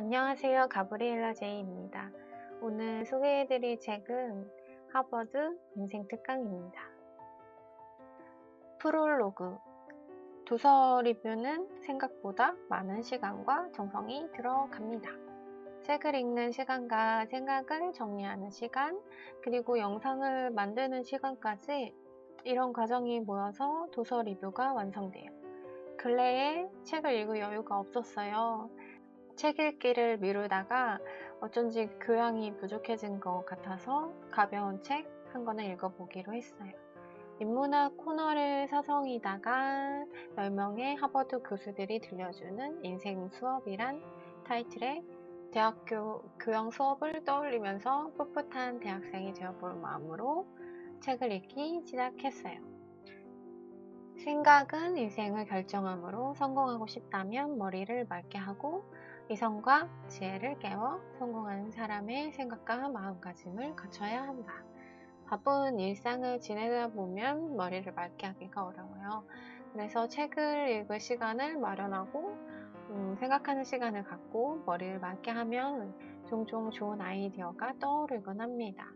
안녕하세요. 가브리엘라 제이입니다. 오늘 소개해드릴 책은 하버드 인생 특강입니다. 프롤로그. 도서 리뷰는 생각보다 많은 시간과 정성이 들어갑니다. 책을 읽는 시간과 생각을 정리하는 시간, 그리고 영상을 만드는 시간까지 이런 과정이 모여서 도서 리뷰가 완성돼요. 근래에 책을 읽을 여유가 없었어요. 책 읽기를 미루다가 어쩐지 교양이 부족해진 것 같아서 가벼운 책 한 권을 읽어보기로 했어요. 인문학 코너를 사성이다가 10명의 하버드 교수들이 들려주는 인생 수업이란 타이틀의 대학교 교양 수업을 떠올리면서 풋풋한 대학생이 되어볼 마음으로 책을 읽기 시작했어요. 생각은 인생을 결정함으로 성공하고 싶다면 머리를 맑게 하고 이성과 지혜를 깨워 성공하는 사람의 생각과 마음가짐을 갖춰야 한다. 바쁜 일상을 지내다 보면 머리를 맑게 하기가 어려워요. 그래서 책을 읽을 시간을 마련하고 생각하는 시간을 갖고 머리를 맑게 하면 종종 좋은 아이디어가 떠오르곤 합니다.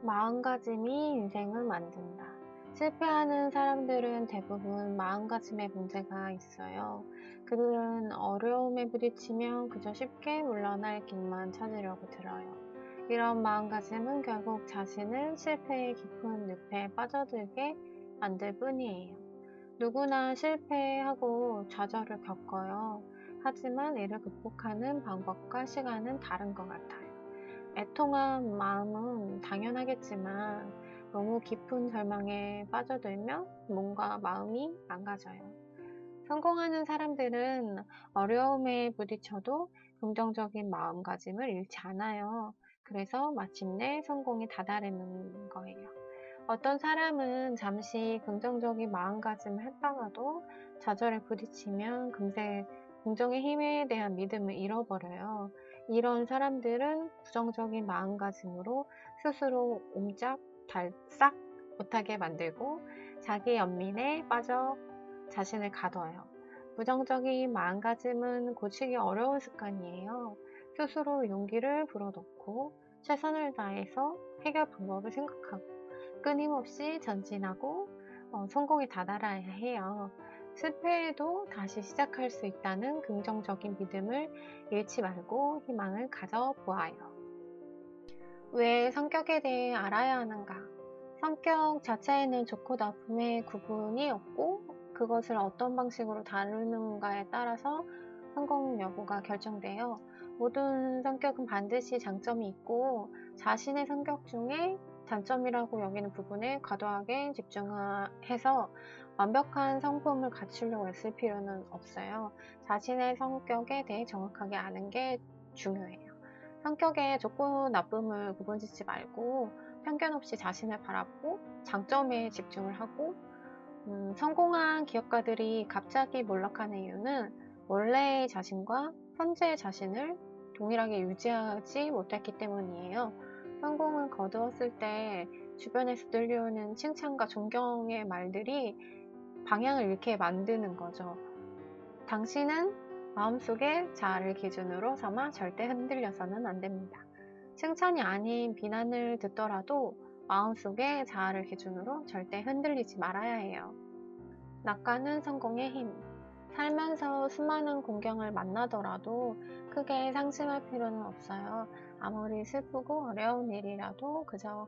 마음가짐이 인생을 만든다. 실패하는 사람들은 대부분 마음가짐에 문제가 있어요. 그들은 어려움에 부딪히면 그저 쉽게 물러날 길만 찾으려고 들어요. 이런 마음가짐은 결국 자신을 실패의 깊은 늪에 빠져들게 만들 뿐이에요. 누구나 실패하고 좌절을 겪어요. 하지만 이를 극복하는 방법과 시간은 다른 것 같아요. 애통한 마음은 당연하겠지만 너무 깊은 절망에 빠져들면 몸과 마음이 망가져요. 성공하는 사람들은 어려움에 부딪혀도 긍정적인 마음가짐을 잃지 않아요. 그래서 마침내 성공에 다다르는 거예요. 어떤 사람은 잠시 긍정적인 마음가짐을 했다가도 좌절에 부딪히면 금세 긍정의 힘에 대한 믿음을 잃어버려요. 이런 사람들은 부정적인 마음가짐으로 스스로 옴짝달싹 못하게 만들고 자기 연민에 빠져 자신을 가둬요. 부정적인 마음가짐은 고치기 어려운 습관이에요. 스스로 용기를 불어넣고 최선을 다해서 해결 방법을 생각하고 끊임없이 전진하고 성공에 다다라야 해요. 실패해도 다시 시작할 수 있다는 긍정적인 믿음을 잃지 말고 희망을 가져보아요. 왜 성격에 대해 알아야 하는가? 성격 자체에는 좋고 나쁨의 구분이 없고 그것을 어떤 방식으로 다루는가에 따라서 성공 여부가 결정돼요. 모든 성격은 반드시 장점이 있고 자신의 성격 중에 단점이라고 여기는 부분에 과도하게 집중해서 완벽한 성품을 갖추려고 애쓸 필요는 없어요. 자신의 성격에 대해 정확하게 아는 게 중요해요. 성격의 좋고 나쁨을 구분짓지 말고 편견 없이 자신을 바라보고 장점에 집중을 하고 성공한 기업가들이 갑자기 몰락하는 이유는 원래의 자신과 현재의 자신을 동일하게 유지하지 못했기 때문이에요. 성공을 거두었을 때 주변에서 들려오는 칭찬과 존경의 말들이 방향을 잃게 만드는 거죠. 당신은 마음속에 자아를 기준으로 삼아 절대 흔들려서는 안 됩니다. 칭찬이 아닌 비난을 듣더라도 마음속에 자아를 기준으로 절대 흔들리지 말아야 해요. 낙관은 성공의 힘. 살면서 수많은 공경을 만나더라도 크게 상심할 필요는 없어요. 아무리 슬프고 어려운 일이라도 그저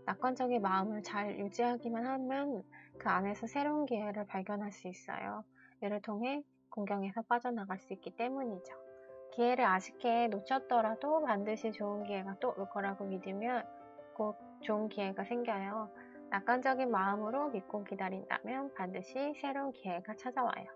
낙관적인 마음을 잘 유지하기만 하면 그 안에서 새로운 기회를 발견할 수 있어요. 이를 통해 공경에서 빠져나갈 수 있기 때문이죠. 기회를 아쉽게 놓쳤더라도 반드시 좋은 기회가 또 올 거라고 믿으면 꼭 좋은 기회가 생겨요. 낙관적인 마음으로 믿고 기다린다면 반드시 새로운 기회가 찾아와요.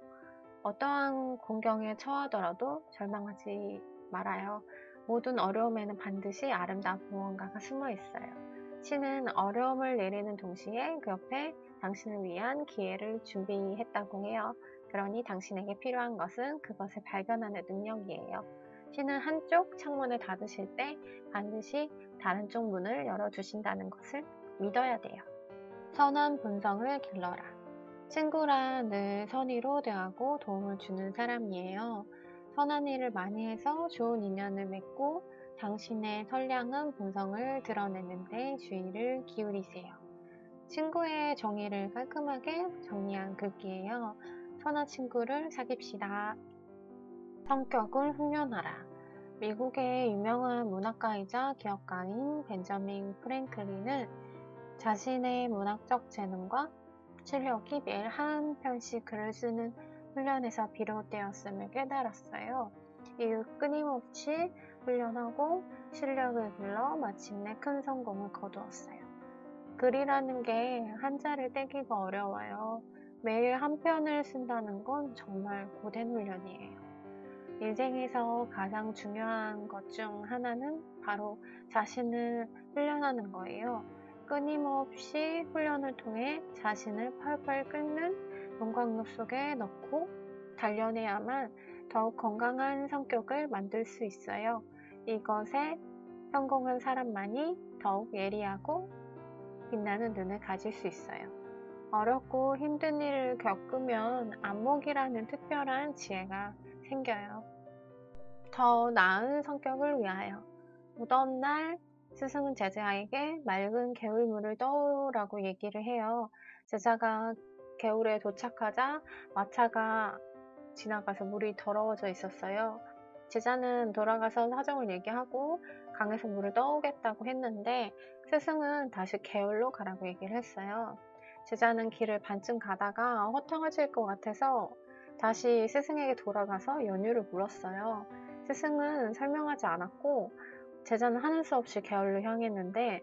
어떠한 공경에 처하더라도 절망하지 말아요. 모든 어려움에는 반드시 아름다운 무언가가 숨어 있어요. 신은 어려움을 내리는 동시에 그 옆에 당신을 위한 기회를 준비했다고 해요. 그러니 당신에게 필요한 것은 그것을 발견하는 능력이에요. 신은 한쪽 창문을 닫으실 때 반드시 다른 쪽 문을 열어주신다는 것을 믿어야 돼요. 선한 본성을 길러라. 친구란 늘 선의로 대하고 도움을 주는 사람이에요. 선한 일을 많이 해서 좋은 인연을 맺고 당신의 선량한 본성을 드러내는 데 주의를 기울이세요. 친구의 정의를 깔끔하게 정리한 글귀예요. 선한 친구를 사귀시다. 성격을 훈련하라. 미국의 유명한 문학가이자 기업가인 벤자민 프랭클린은 자신의 문학적 재능과 실력이 매일 한 편씩 글을 쓰는 훈련에서 비롯되었음을 깨달았어요. 이후 끊임없이 훈련하고 실력을 길러 마침내 큰 성공을 거두었어요. 글이라는 게 한자를 떼기가 어려워요. 매일 한 편을 쓴다는 건 정말 고된 훈련이에요. 인생에서 가장 중요한 것 중 하나는 바로 자신을 훈련하는 거예요. 끊임없이 훈련을 통해 자신을 펄펄 끓는 용광로 속에 넣고 단련해야만 더욱 건강한 성격을 만들 수 있어요. 이것에 성공한 사람만이 더욱 예리하고 빛나는 눈을 가질 수 있어요. 어렵고 힘든 일을 겪으면 안목이라는 특별한 지혜가 생겨요. 더 나은 성격을 위하여. 무더운 날 스승은 제자에게 맑은 개울물을 떠오라고 얘기를 해요. 제자가 개울에 도착하자 마차가 지나가서 물이 더러워져 있었어요. 제자는 돌아가서 사정을 얘기하고 강에서 물을 떠오겠다고 했는데 스승은 다시 개울로 가라고 얘기를 했어요. 제자는 길을 반쯤 가다가 허탕해질 것 같아서 다시 스승에게 돌아가서 연유를 물었어요. 스승은 설명하지 않았고 제자는 하는 수 없이 개울로 향했는데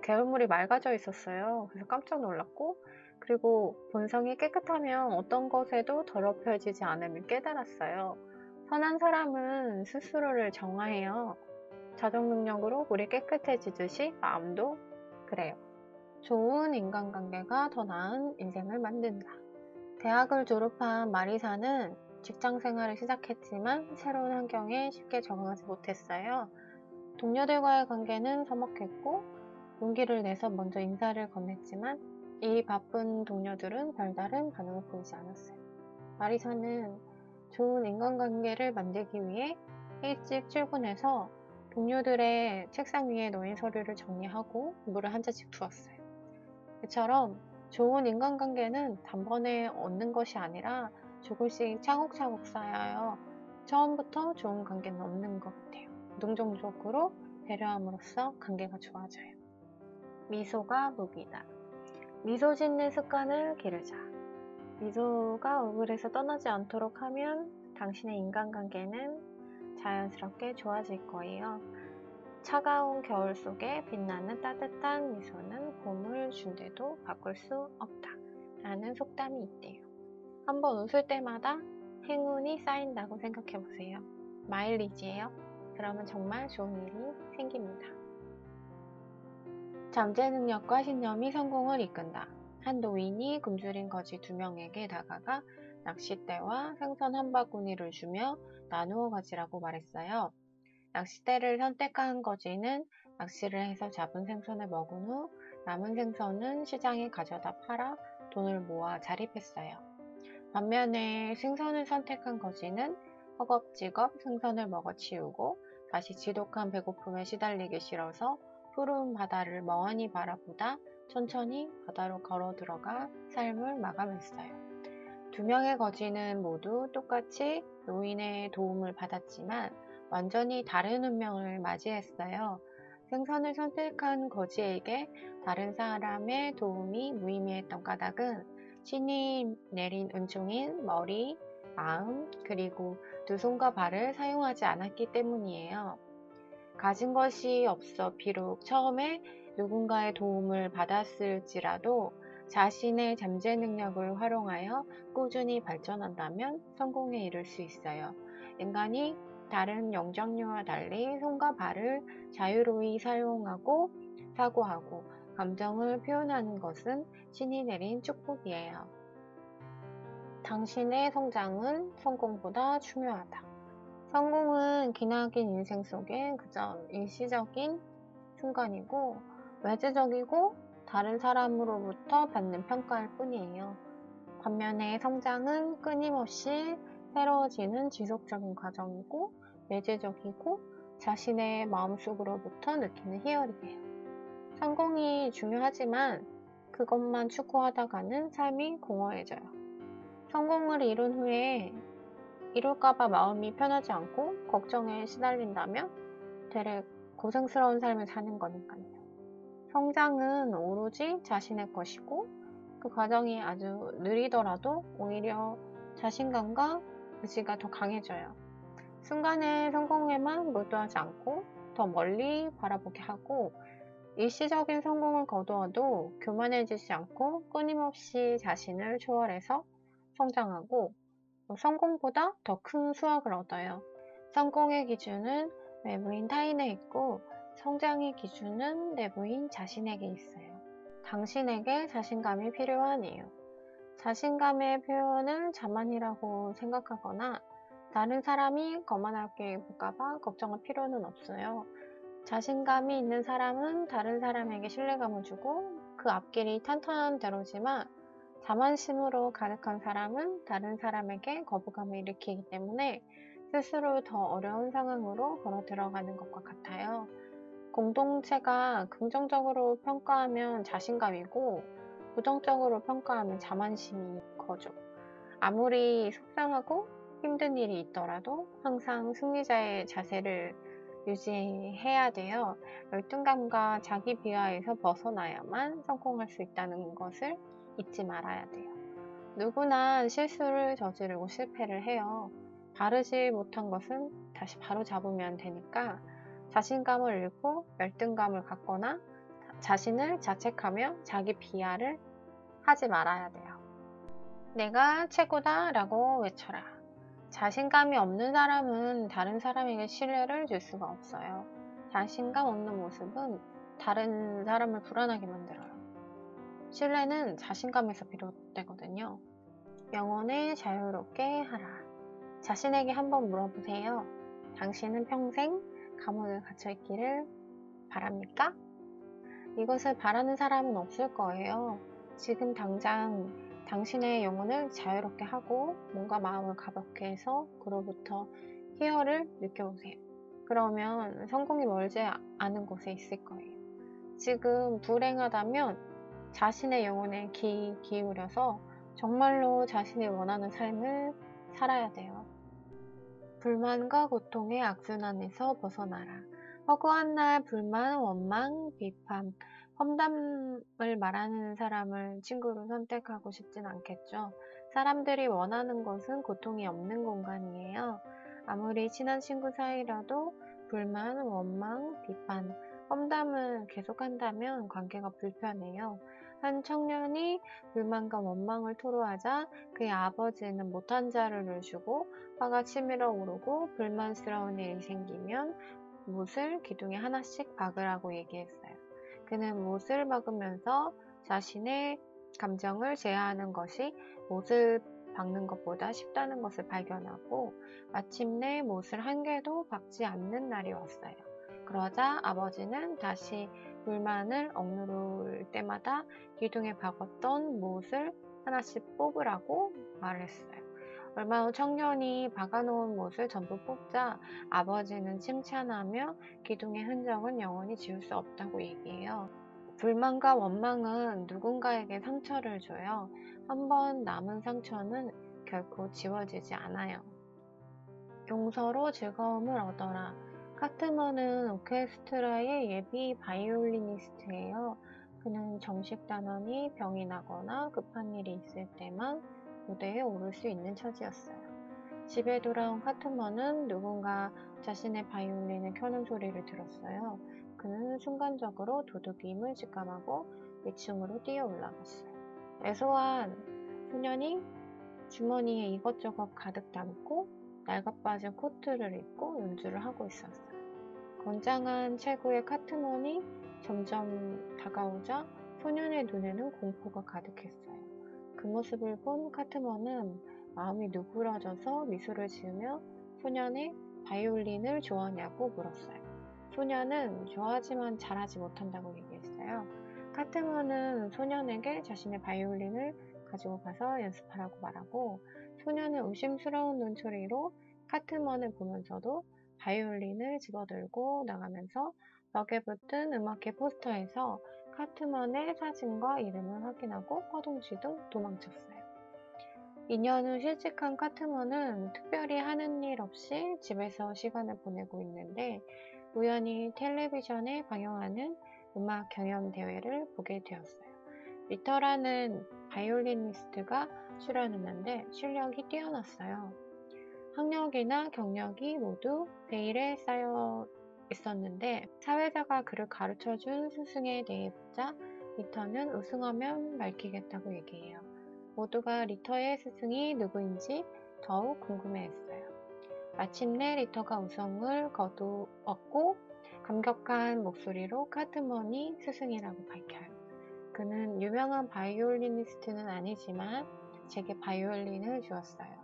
개울물이 맑아져 있었어요. 그래서 깜짝 놀랐고 그리고 본성이 깨끗하면 어떤 것에도 더럽혀지지 않음을 깨달았어요. 선한 사람은 스스로를 정화해요. 자정 능력으로 물이 깨끗해지듯이 마음도 그래요. 좋은 인간관계가 더 나은 인생을 만든다. 대학을 졸업한 마리사는 직장 생활을 시작했지만 새로운 환경에 쉽게 적응하지 못했어요. 동료들과의 관계는 서먹했고 용기를 내서 먼저 인사를 건넸지만 이 바쁜 동료들은 별다른 반응을 보이지 않았어요. 마리사는 좋은 인간관계를 만들기 위해 일찍 출근해서 동료들의 책상 위에 놓인 서류를 정리하고 물을 한 잔씩 부었어요. 이처럼 좋은 인간관계는 단번에 얻는 것이 아니라 조금씩 차곡차곡 쌓여요. 처음부터 좋은 관계는 없는 것 같아요. 능동적으로 배려함으로써 관계가 좋아져요. 미소가 무기다. 미소 짓는 습관을 기르자. 미소가 얼굴에서 떠나지 않도록 하면 당신의 인간관계는 자연스럽게 좋아질 거예요. 차가운 겨울 속에 빛나는 따뜻한 미소는 봄을 준대도 바꿀 수 없다. 라는 속담이 있대요. 한번 웃을 때마다 행운이 쌓인다고 생각해보세요. 마일리지예요. 그러면 정말 좋은 일이 생깁니다. 잠재 능력과 신념이 성공을 이끈다. 한 노인이 굶주린 거지 2명에게 다가가 낚싯대와 생선 한 바구니를 주며 나누어 가지라고 말했어요. 낚싯대를 선택한 거지는 낚시를 해서 잡은 생선을 먹은 후 남은 생선은 시장에 가져다 팔아 돈을 모아 자립했어요. 반면에 생선을 선택한 거지는 허겁지겁 생선을 먹어 치우고 다시 지독한 배고픔에 시달리기 싫어서 푸른 바다를 멍하니 바라보다 천천히 바다로 걸어 들어가 삶을 마감했어요. 2명의 거지는 모두 똑같이 노인의 도움을 받았지만 완전히 다른 운명을 맞이했어요. 생선을 선택한 거지에게 다른 사람의 도움이 무의미했던 까닭은 신이 내린 은총인 머리, 마음, 그리고 2 손과 발을 사용하지 않았기 때문이에요. 가진 것이 없어 비록 처음에 누군가의 도움을 받았을지라도 자신의 잠재 능력을 활용하여 꾸준히 발전한다면 성공에 이를 수 있어요. 인간이 다른 영장류와 달리 손과 발을 자유로이 사용하고 사고하고 감정을 표현하는 것은 신이 내린 축복이에요. 당신의 성장은 성공보다 중요하다. 성공은 기나긴 인생 속에 그저 일시적인 순간이고 외재적이고 다른 사람으로부터 받는 평가일 뿐이에요. 반면에 성장은 끊임없이 새로워지는 지속적인 과정이고 내재적이고 자신의 마음속으로부터 느끼는 희열이에요. 성공이 중요하지만 그것만 추구하다가는 삶이 공허해져요. 성공을 이룬 후에 이룰까봐 마음이 편하지 않고 걱정에 시달린다면 되레 고생스러운 삶을 사는 거니까요. 성장은 오로지 자신의 것이고 그 과정이 아주 느리더라도 오히려 자신감과 의지가 더 강해져요. 순간의 성공에만 몰두하지 않고 더 멀리 바라보게 하고 일시적인 성공을 거두어도 교만해지지 않고 끊임없이 자신을 초월해서 성장하고 성공보다 더 큰 수확을 얻어요. 성공의 기준은 외부인 타인에 있고 성장의 기준은 내부인 자신에게 있어요. 당신에게 자신감이 필요한 이유. 자신감의 표현을 자만이라고 생각하거나 다른 사람이 거만하게 볼까봐 걱정할 필요는 없어요. 자신감이 있는 사람은 다른 사람에게 신뢰감을 주고 그 앞길이 탄탄한 대로지만 자만심으로 가득한 사람은 다른 사람에게 거부감을 일으키기 때문에 스스로 더 어려운 상황으로 걸어 들어가는 것과 같아요. 공동체가 긍정적으로 평가하면 자신감이고 부정적으로 평가하면 자만심이 거죠. 아무리 속상하고 힘든 일이 있더라도 항상 승리자의 자세를 유지해야 돼요. 열등감과 자기 비하에서 벗어나야만 성공할 수 있다는 것을 잊지 말아야 돼요. 누구나 실수를 저지르고 실패를 해요. 바르지 못한 것은 다시 바로 잡으면 되니까 자신감을 잃고 열등감을 갖거나 자신을 자책하며 자기 비하를 하지 말아야 돼요. 내가 최고다 라고 외쳐라. 자신감이 없는 사람은 다른 사람에게 신뢰를 줄 수가 없어요. 자신감 없는 모습은 다른 사람을 불안하게 만들어요. 신뢰는 자신감에서 비롯되거든요. 영혼을 자유롭게 하라. 자신에게 한번 물어보세요. 당신은 평생 감옥에 갇혀 있기를 바랍니까? 이것을 바라는 사람은 없을 거예요. 지금 당장 당신의 영혼을 자유롭게 하고 몸과 마음을 가볍게 해서 그로부터 희열을 느껴보세요. 그러면 성공이 멀지 않은 곳에 있을 거예요. 지금 불행하다면 자신의 영혼에 기울여서 정말로 자신이 원하는 삶을 살아야 돼요. 불만과 고통의 악순환에서 벗어나라. 허구한 날 불만, 원망, 비판, 험담을 말하는 사람을 친구로 선택하고 싶진 않겠죠. 사람들이 원하는 것은 고통이 없는 공간이에요. 아무리 친한 친구 사이라도 불만, 원망, 비판, 험담을 계속한다면 관계가 불편해요. 한 청년이 불만과 원망을 토로하자 그의 아버지는 못한 자료를 주고 화가 치밀어 오르고 불만스러운 일이 생기면 못을 기둥에 하나씩 박으라고 얘기했어요. 그는 못을 박으면서 자신의 감정을 제어하는 것이 못을 박는 것보다 쉽다는 것을 발견하고 마침내 못을 한 개도 박지 않는 날이 왔어요. 그러자 아버지는 다시 불만을 억누를 때마다 기둥에 박았던 못을 하나씩 뽑으라고 말했어요. 얼마 후 청년이 박아놓은 못을 전부 뽑자 아버지는 칭찬하며 기둥의 흔적은 영원히 지울 수 없다고 얘기해요. 불만과 원망은 누군가에게 상처를 줘요. 한번 남은 상처는 결코 지워지지 않아요. 용서로 즐거움을 얻어라. 카트먼은 오케스트라의 예비 바이올리니스트예요. 그는 정식 단원이 병이 나거나 급한 일이 있을 때만 무대에 오를 수 있는 처지였어요. 집에 돌아온 카트먼은 누군가 자신의 바이올린을 켜는 소리를 들었어요. 그는 순간적으로 도둑임을 직감하고 2층으로 뛰어 올라갔어요. 애소한 소년이 주머니에 이것저것 가득 담고 낡아빠진 코트를 입고 연주를 하고 있었어요. 건장한 체구의 카트먼이 점점 다가오자 소년의 눈에는 공포가 가득했어요. 그 모습을 본 카트먼은 마음이 누그러져서 미소를 지으며 소년의 바이올린을 좋아하냐고 물었어요. 소년은 좋아하지만 잘하지 못한다고 얘기했어요. 카트먼은 소년에게 자신의 바이올린을 가지고 가서 연습하라고 말하고, 소녀는 의심스러운 눈초리로 카트먼을 보면서도 바이올린을 집어들고 나가면서 벽에 붙은 음악회 포스터에서 카트먼의 사진과 이름을 확인하고 허둥지둥 도망쳤어요. 2년 후 실직한 카트먼은 특별히 하는 일 없이 집에서 시간을 보내고 있는데 우연히 텔레비전에 방영하는 음악 경연 대회를 보게 되었어요. 리터라는 바이올리니스트가 출연했는데 실력이 뛰어났어요. 학력이나 경력이 모두 베일에 쌓여 있었는데 사회자가 그를 가르쳐준 스승에 대해 묻자 리터는 우승하면 밝히겠다고 얘기해요. 모두가 리터의 스승이 누구인지 더욱 궁금해했어요. 마침내 리터가 우승을 거두었고 감격한 목소리로 카트먼이 스승이라고 밝혀요. 그는 유명한 바이올리니스트는 아니지만 제게 바이올린을 주었어요.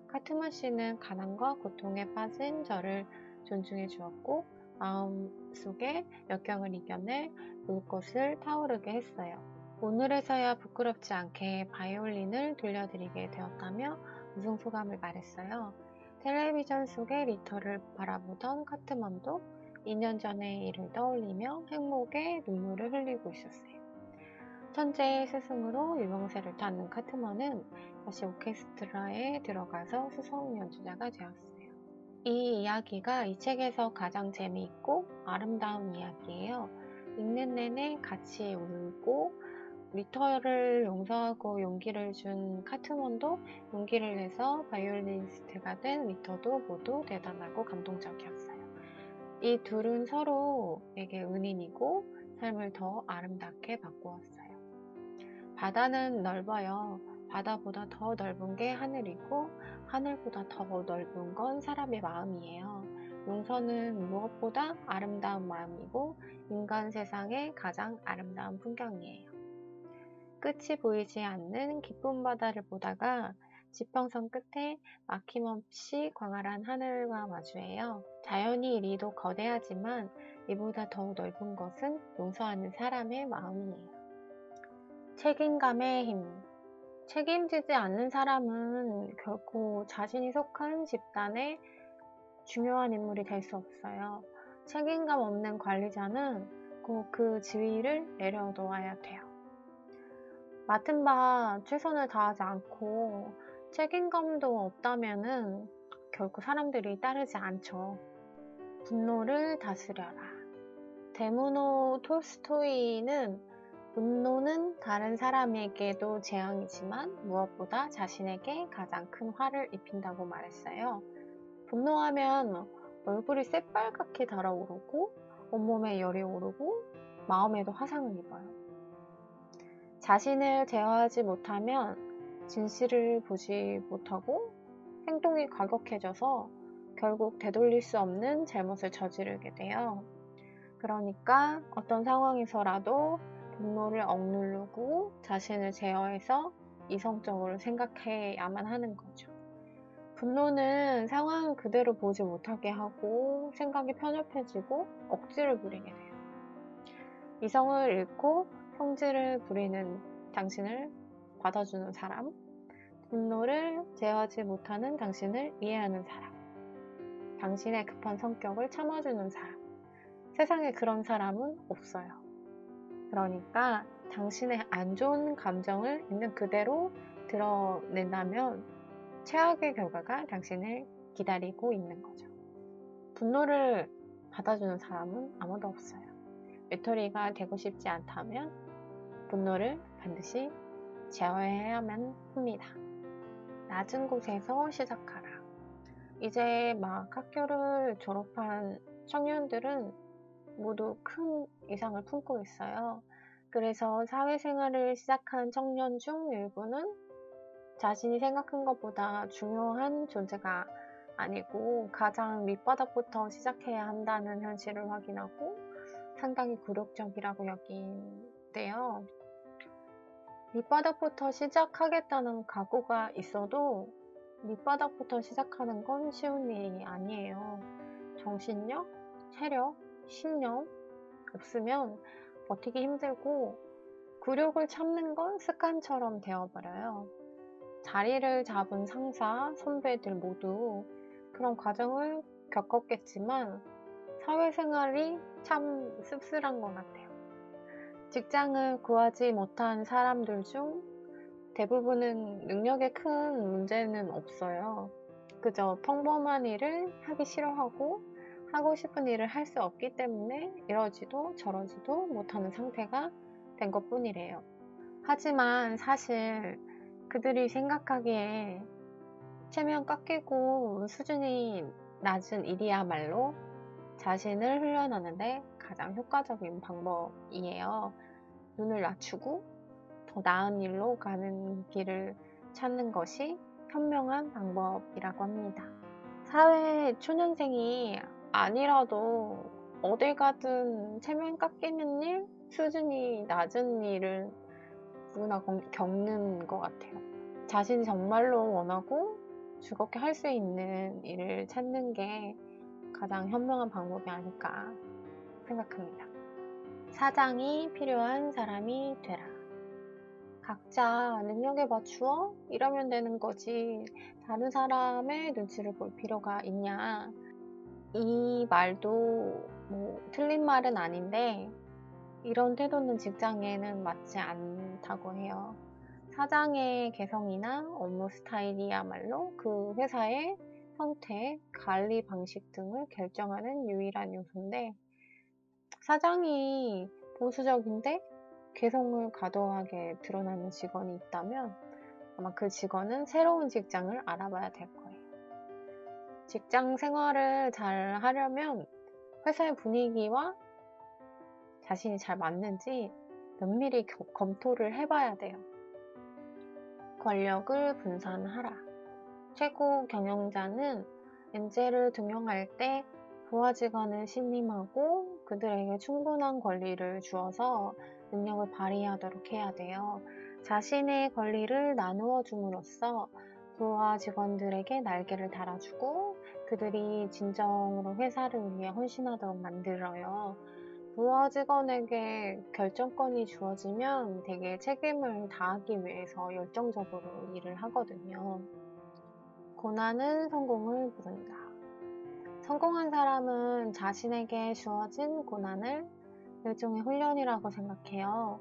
카트먼 씨는 가난과 고통에 빠진 저를 존중해 주었고 마음속에 역경을 이겨낼 불꽃을 타오르게 했어요. 오늘에서야 부끄럽지 않게 바이올린을 들려드리게 되었다며 우승 소감을 말했어요. 텔레비전 속의 리터를 바라보던 카트먼도 2년 전의 일을 떠올리며 행복의 눈물을 흘리고 있었어요. 천재의 스승으로 유명세를 탔는 카트먼은 다시 오케스트라에 들어가서 수성 연주자가 되었어요. 이 이야기가 이 책에서 가장 재미있고 아름다운 이야기예요. 읽는 내내 같이 울고 리터를 용서하고 용기를 준 카트먼도 용기를 내서 바이올리니스트가 된 리터도 모두 대단하고 감동적이었어요. 이 둘은 서로에게 은인이고 삶을 더 아름답게 바꾸었어요. 바다는 넓어요. 바다보다 더 넓은 게 하늘이고 하늘보다 더 넓은 건 사람의 마음이에요. 용서는 무엇보다 아름다운 마음이고 인간 세상의 가장 아름다운 풍경이에요. 끝이 보이지 않는 깊은 바다를 보다가 지평선 끝에 막힘없이 광활한 하늘과 마주해요. 자연이 이리도 거대하지만 이보다 더 넓은 것은 용서하는 사람의 마음이에요. 책임감의 힘. 책임지지 않는 사람은 결코 자신이 속한 집단의 중요한 인물이 될 수 없어요. 책임감 없는 관리자는 꼭 그 지위를 내려놓아야 돼요. 맡은 바 최선을 다하지 않고 책임감도 없다면은 결코 사람들이 따르지 않죠. 분노를 다스려라. 데무노 톨스토이는 분노는 다른 사람에게도 재앙이지만 무엇보다 자신에게 가장 큰 화를 입힌다고 말했어요. 분노하면 얼굴이 새빨갛게 달아오르고 온몸에 열이 오르고 마음에도 화상을 입어요. 자신을 제어하지 못하면 진실을 보지 못하고 행동이 과격해져서 결국 되돌릴 수 없는 잘못을 저지르게 돼요. 그러니까 어떤 상황에서라도 분노를 억누르고 자신을 제어해서 이성적으로 생각해야만 하는 거죠. 분노는 상황을 그대로 보지 못하게 하고 생각이 편협해지고 억지를 부리게 돼요. 이성을 잃고 성질을 부리는 당신을 받아주는 사람, 분노를 제어하지 못하는 당신을 이해하는 사람, 당신의 급한 성격을 참아주는 사람, 세상에 그런 사람은 없어요. 그러니까 당신의 안 좋은 감정을 있는 그대로 드러낸다면 최악의 결과가 당신을 기다리고 있는 거죠. 분노를 받아주는 사람은 아무도 없어요. 외톨이가 되고 싶지 않다면 분노를 반드시 제어해야만 합니다. 낮은 곳에서 시작하라. 이제 막 학교를 졸업한 청년들은 모두 큰 이상을 품고 있어요. 그래서 사회생활을 시작한 청년 중 일부는 자신이 생각한 것보다 중요한 존재가 아니고 가장 밑바닥부터 시작해야 한다는 현실을 확인하고 상당히 굴욕적이라고 여긴대요. 밑바닥부터 시작하겠다는 각오가 있어도 밑바닥부터 시작하는 건 쉬운 일이 아니에요. 정신력, 체력, 신념 없으면 버티기 힘들고 굴욕을 참는 건 습관처럼 되어버려요. 자리를 잡은 상사, 선배들 모두 그런 과정을 겪었겠지만 사회생활이 참 씁쓸한 것 같아요. 직장을 구하지 못한 사람들 중 대부분은 능력에 큰 문제는 없어요. 그저 평범한 일을 하기 싫어하고 하고 싶은 일을 할 수 없기 때문에 이러지도 저러지도 못하는 상태가 된 것뿐이래요. 하지만 사실 그들이 생각하기에 체면 깎이고 수준이 낮은 일이야말로 자신을 훈련하는데 가장 효과적인 방법이에요. 눈을 낮추고 더 나은 일로 가는 길을 찾는 것이 현명한 방법이라고 합니다. 사회 초년생이 아니라도 어딜 가든 체면 깎이는 일, 수준이 낮은 일을 누구나 겪는 것 같아요. 자신이 정말로 원하고 즐겁게 할 수 있는 일을 찾는 게 가장 현명한 방법이 아닐까 생각합니다. 사장이 필요한 사람이 되라. 각자 능력에 맞추어 일하면 되는 거지 다른 사람의 눈치를 볼 필요가 있냐. 이 말도 틀린 말은 아닌데 이런 태도는 직장에는 맞지 않다고 해요. 사장의 개성이나 업무 스타일이야말로 그 회사의 형태, 관리 방식 등을 결정하는 유일한 요소인데 사장이 보수적인데 개성을 과도하게 드러나는 직원이 있다면 아마 그 직원은 새로운 직장을 알아봐야 될 거예요. 직장 생활을 잘 하려면 회사의 분위기와 자신이 잘 맞는지 면밀히 검토를 해봐야 돼요. 권력을 분산하라. 최고 경영자는 인재를 등용할 때 부하 직원을 신임하고 그들에게 충분한 권리를 주어서 능력을 발휘하도록 해야 돼요. 자신의 권리를 나누어 줌으로써 부하 직원들에게 날개를 달아주고 그들이 진정으로 회사를 위해 헌신하도록 만들어요. 부하 직원에게 결정권이 주어지면 되게 책임을 다하기 위해서 열정적으로 일을 하거든요. 고난은 성공을 부른다. 성공한 사람은 자신에게 주어진 고난을 일종의 훈련이라고 생각해요.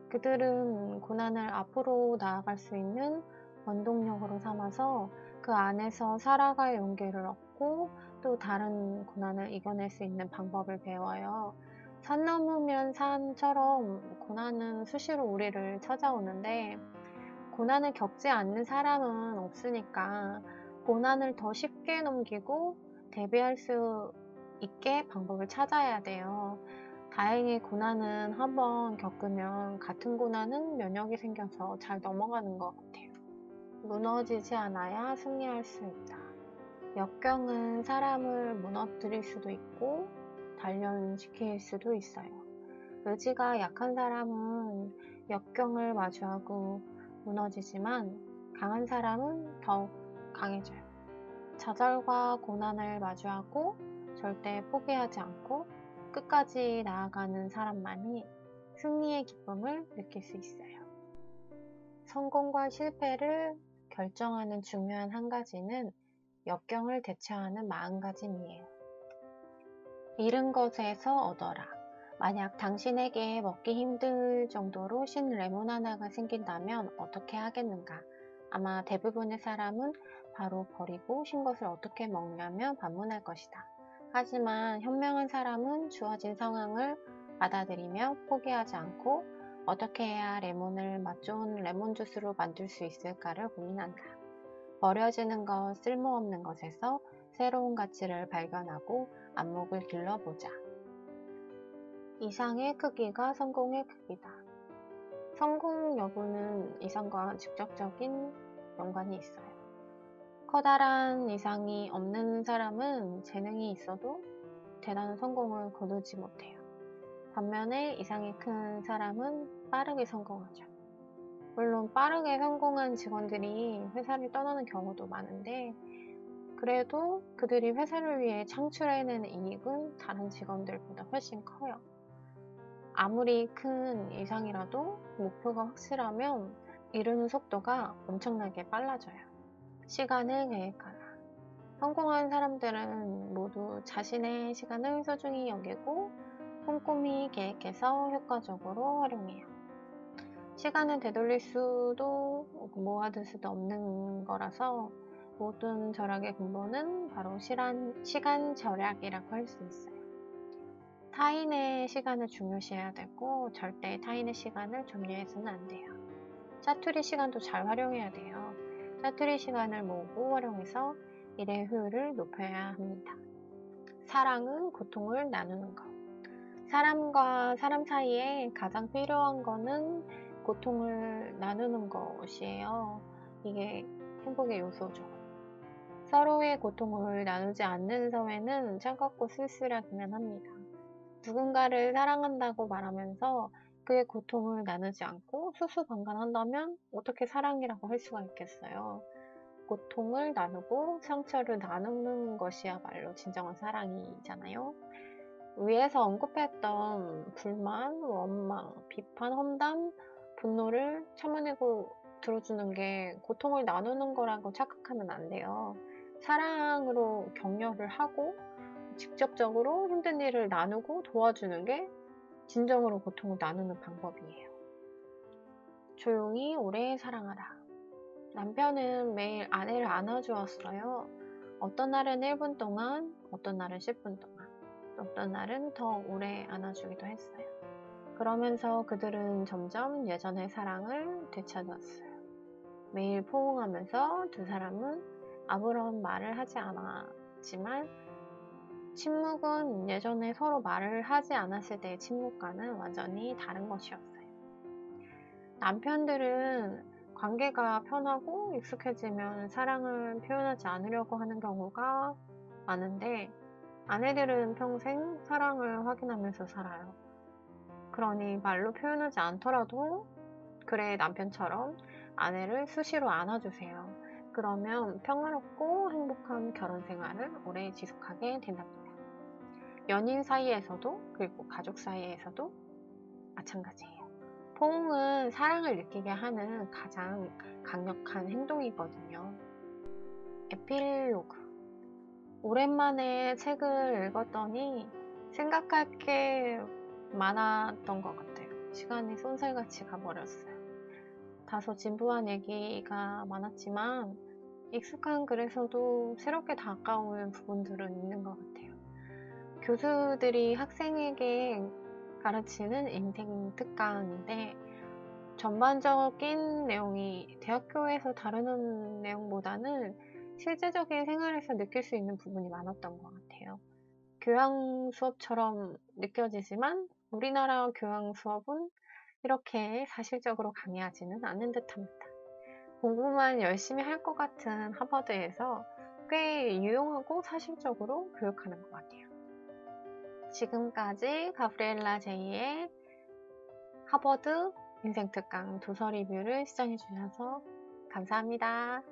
그들은 고난을 앞으로 나아갈 수 있는 원동력으로 삼아서 그 안에서 살아갈 용기를 얻고 또 다른 고난을 이겨낼 수 있는 방법을 배워요. 산 넘으면 산처럼 고난은 수시로 우리를 찾아오는데 고난을 겪지 않는 사람은 없으니까 고난을 더 쉽게 넘기고 대비할 수 있게 방법을 찾아야 돼요. 다행히 고난은 한번 겪으면 같은 고난은 면역이 생겨서 잘 넘어가는 것 같아요. 무너지지 않아야 승리할 수 있다. 역경은 사람을 무너뜨릴 수도 있고 단련시킬 수도 있어요. 의지가 약한 사람은 역경을 마주하고 무너지지만 강한 사람은 더욱 강해져요. 좌절과 고난을 마주하고 절대 포기하지 않고 끝까지 나아가는 사람만이 승리의 기쁨을 느낄 수 있어요. 성공과 실패를 결정하는 중요한 한 가지는 역경을 대처하는 마음가짐이에요. 잃은 것에서 얻어라. 만약 당신에게 먹기 힘들 정도로 신 레몬 하나가 생긴다면 어떻게 하겠는가? 아마 대부분의 사람은 바로 버리고 신 것을 어떻게 먹냐며 반문할 것이다. 하지만 현명한 사람은 주어진 상황을 받아들이며 포기하지 않고 어떻게 해야 레몬을 맛 좋은 레몬 주스로 만들 수 있을까를 고민한다. 버려지는 것, 쓸모없는 것에서 새로운 가치를 발견하고 안목을 길러보자. 이상의 크기가 성공의 크기다. 성공 여부는 이상과 직접적인 연관이 있어요. 커다란 이상이 없는 사람은 재능이 있어도 대단한 성공을 거두지 못해요. 반면에 이상이 큰 사람은 빠르게 성공하죠. 물론 빠르게 성공한 직원들이 회사를 떠나는 경우도 많은데 그래도 그들이 회사를 위해 창출해내는 이익은 다른 직원들보다 훨씬 커요. 아무리 큰 이상이라도 목표가 확실하면 이루는 속도가 엄청나게 빨라져요. 시간을 계획하라. 성공한 사람들은 모두 자신의 시간을 소중히 여기고 꼼꼼히 계획해서 효과적으로 활용해요. 시간은 되돌릴 수도 모아둘 수도 없는 거라서 모든 절약의 근본은 바로 시간 절약이라고 할 수 있어요. 타인의 시간을 중요시해야 되고 절대 타인의 시간을 점유해서는 안 돼요. 짜투리 시간도 잘 활용해야 돼요. 짜투리 시간을 모으고 활용해서 일의 효율을 높여야 합니다. 사랑은 고통을 나누는 것. 사람과 사람 사이에 가장 필요한 거는 고통을 나누는 것이에요. 이게 행복의 요소죠. 서로의 고통을 나누지 않는 사회는 차갑고 쓸쓸하기만 합니다. 누군가를 사랑한다고 말하면서 그의 고통을 나누지 않고 수수방관한다면 어떻게 사랑이라고 할 수가 있겠어요. 고통을 나누고 상처를 나누는 것이야말로 진정한 사랑이잖아요. 위에서 언급했던 불만, 원망, 비판, 험담, 분노를 참아내고 들어주는 게 고통을 나누는 거라고 착각하면 안 돼요. 사랑으로 격려를 하고 직접적으로 힘든 일을 나누고 도와주는 게 진정으로 고통을 나누는 방법이에요. 조용히 오래 사랑하라. 남편은 매일 아내를 안아주었어요. 어떤 날은 1분 동안, 어떤 날은 10분 동안, 어떤 날은 더 오래 안아주기도 했어요. 그러면서 그들은 점점 예전의 사랑을 되찾았어요. 매일 포옹하면서 두 사람은 아무런 말을 하지 않았지만 침묵은 예전에 서로 말을 하지 않았을 때의 침묵과는 완전히 다른 것이었어요. 남편들은 관계가 편하고 익숙해지면 사랑을 표현하지 않으려고 하는 경우가 많은데 아내들은 평생 사랑을 확인하면서 살아요. 그러니 말로 표현하지 않더라도 그래 남편처럼 아내를 수시로 안아주세요. 그러면 평화롭고 행복한 결혼 생활을 오래 지속하게 된답니다. 연인 사이에서도 그리고 가족 사이에서도 마찬가지예요. 포옹은 사랑을 느끼게 하는 가장 강력한 행동이거든요. 에필로그. 오랜만에 책을 읽었더니 생각할 게 많았던 것 같아요. 시간이 쏜살같이 가버렸어요. 다소 진부한 얘기가 많았지만 익숙한 글에서도 새롭게 다가오는 부분들은 있는 것 같아요. 교수들이 학생에게 가르치는 인생 특강인데 전반적인 내용이 대학교에서 다루는 내용보다는 실제적인 생활에서 느낄 수 있는 부분이 많았던 것 같아요. 교양 수업처럼 느껴지지만 우리나라 교양 수업은 이렇게 사실적으로 강의하지는 않는 듯합니다. 공부만 열심히 할 것 같은 하버드에서 꽤 유용하고 사실적으로 교육하는 것 같아요. 지금까지 가브리엘라 제이의 하버드 인생특강 도서 리뷰를 시청해주셔서 감사합니다.